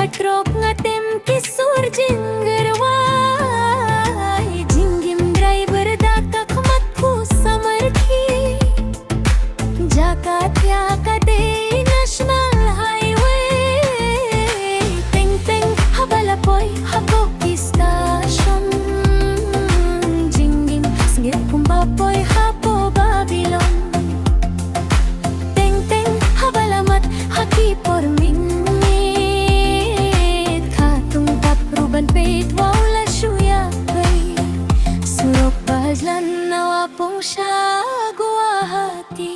hatrok ngatem kisur jinggerwai jinggim driver dakak matku samarki jakatya kade national highway teng teng habalapoy hakoki station jinggim singit pumbapoy hapo Babylon teng teng habalamat haki por mingit katung tapruban peit wala shuya bay surok bajlan nawa pong siya guwahati.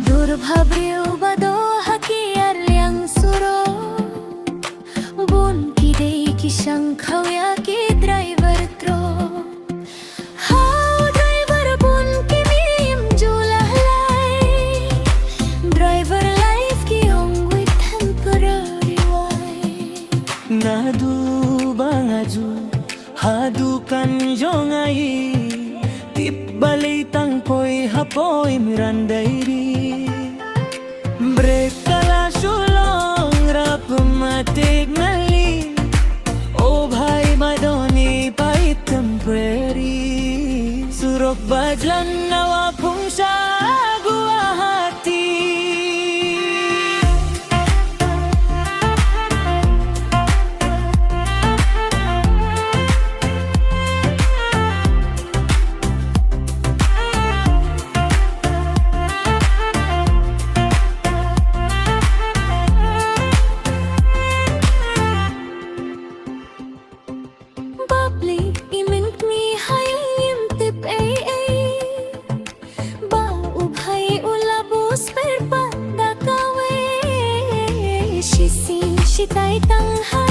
Durbhabriu bado hakiyar liang suro bun kidei ki shankhavya ki driver tro how driver bun ki mim julahlai driver life ki ong with temporary why nadu bangaju hadu kan jongai tip balay tangpoy hapoy mirandairi break kala shulong rap matik nali oh bhai madoni pai temporary surok bajlan nawa pung siya guwahati. Bubbly, imint mi hayim tip ay ba ubhay ulabos per panda kawe shisin shitay tanghal